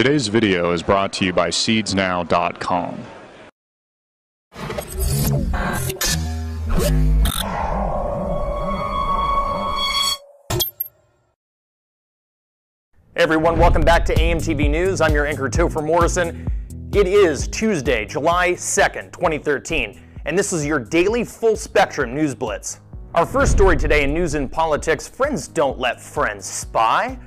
Today's video is brought to you by seedsnow.com. Hey everyone, welcome back to AMTV News. I'm your anchor Topher Morrison. It is Tuesday, July 2nd, 2013, and this is your daily full spectrum news blitz. Our first story today in news and politics: friends don't let friends spy.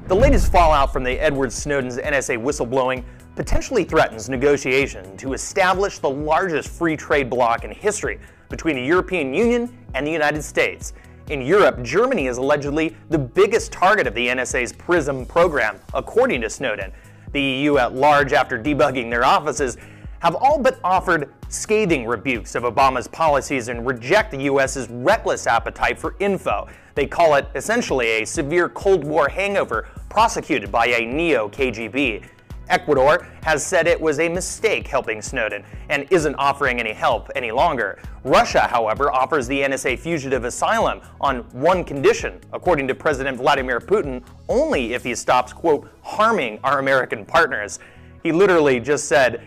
The latest fallout from the Edward Snowden's NSA whistleblowing potentially threatens negotiation to establish the largest free trade bloc in history between the European Union and the United States. In Europe, Germany is allegedly the biggest target of the NSA's PRISM program, according to Snowden. The EU at large, after debugging their offices, have all but offered scathing rebukes of Obama's policies and reject the US's reckless appetite for info. They call it essentially a severe Cold War hangover prosecuted by a neo-KGB. Ecuador has said it was a mistake helping Snowden and isn't offering any help any longer. Russia, however, offers the NSA fugitive asylum on one condition, according to President Vladimir Putin, only if he stops, quote, harming our American partners. He literally just said,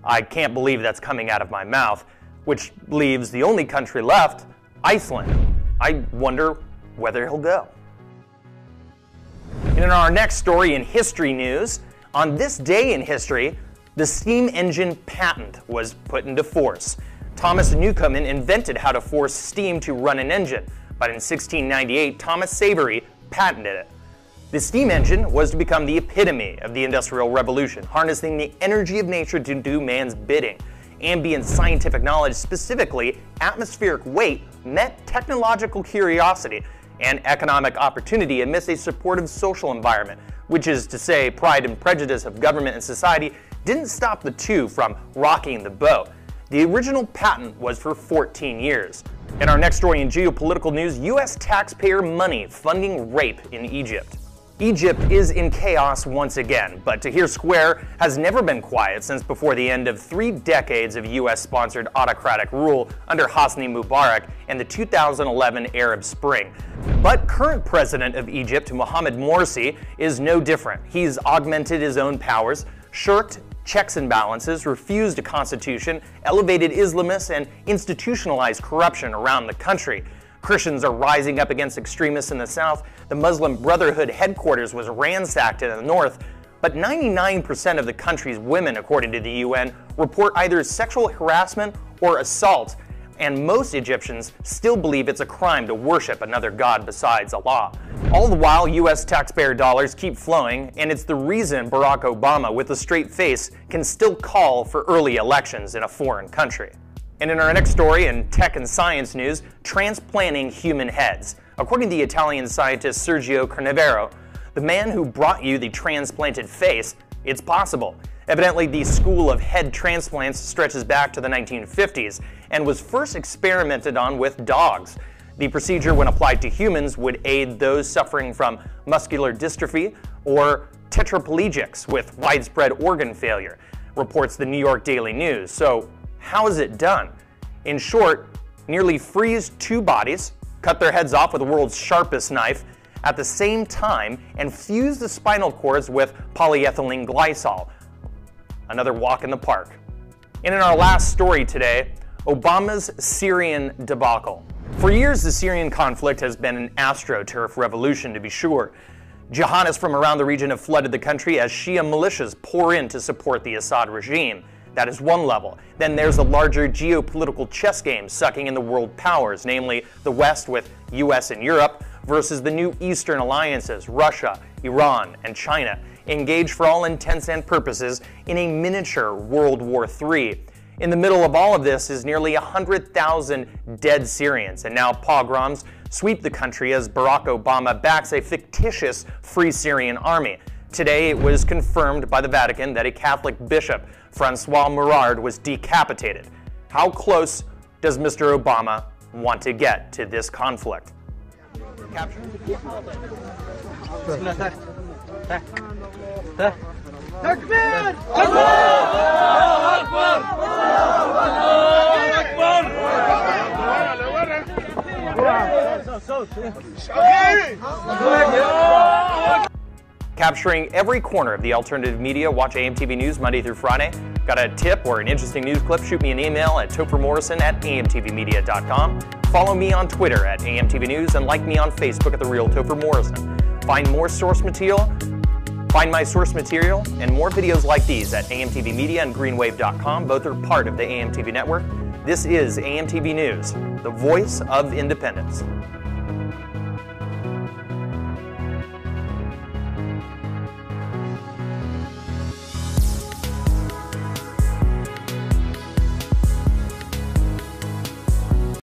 "I can't believe that's coming out of my mouth," which leaves the only country left, Iceland. I wonder whether he'll go. And in our next story in history news, on this day in history, the steam engine patent was put into force. Thomas Newcomen invented how to force steam to run an engine, but in 1698, Thomas Savery patented it. The steam engine was to become the epitome of the Industrial Revolution, harnessing the energy of nature to do man's bidding. Ambient scientific knowledge, specifically atmospheric weight, met technological curiosity and economic opportunity amidst a supportive social environment, which is to say pride and prejudice of government and society didn't stop the two from rocking the boat. The original patent was for 14 years. In our next story in geopolitical news, U.S. taxpayer money funding rape in Egypt. Egypt is in chaos once again, but Tahrir Square has never been quiet since before the end of 3 decades of U.S.-sponsored autocratic rule under Hosni Mubarak and the 2011 Arab Spring. But current president of Egypt, Mohamed Morsi, is no different. He's augmented his own powers, shirked checks and balances, refused a constitution, elevated Islamists, and institutionalized corruption around the country. Christians are rising up against extremists in the south. The Muslim Brotherhood headquarters was ransacked in the north. But 99% of the country's women, according to the UN, report either sexual harassment or assault. And most Egyptians still believe it's a crime to worship another god besides Allah. All the while, U.S. taxpayer dollars keep flowing, and it's the reason Barack Obama, with a straight face, can still call for early elections in a foreign country. And in our next story in tech and science news, transplanting human heads. According to the Italian scientist Sergio Carnevero, the man who brought you the transplanted face, it's possible. Evidently, the school of head transplants stretches back to the 1950s and was first experimented on with dogs. The procedure, when applied to humans, would aid those suffering from muscular dystrophy or tetraplegics with widespread organ failure, reports the New York Daily News. So, how is it done? In short, nearly freeze 2 bodies, cut their heads off with the world's sharpest knife, at the same time, and fuse the spinal cords with polyethylene glycol. Another walk in the park. And in our last story today, Obama's Syrian debacle. For years, the Syrian conflict has been an astroturf revolution, to be sure. Jihadists from around the region have flooded the country as Shia militias pour in to support the Assad regime. That is one level. Then there's a larger geopolitical chess game sucking in the world powers, namely the West with US and Europe versus the new Eastern alliances, Russia, Iran, and China, engaged for all intents and purposes in a miniature World War III. In the middle of all of this is nearly 100,000 dead Syrians, and now pogroms sweep the country as Barack Obama backs a fictitious Free Syrian Army. Today, it was confirmed by the Vatican that a Catholic bishop, Francois Mourad, was decapitated. How close does Mr. Obama want to get to this conflict? Capture. Takbir! Capturing every corner of the alternative media, watch AMTV News Monday through Friday. Got a tip or an interesting news clip? Shoot me an email at tophermorrison@amtvmedia.com. Follow me on Twitter at AMTV News and like me on Facebook at The Real Topher Morrison. Find my source material and more videos like these at AMTV Media and greenwave.com. Both are part of the AMTV network. This is AMTV News, the voice of independence.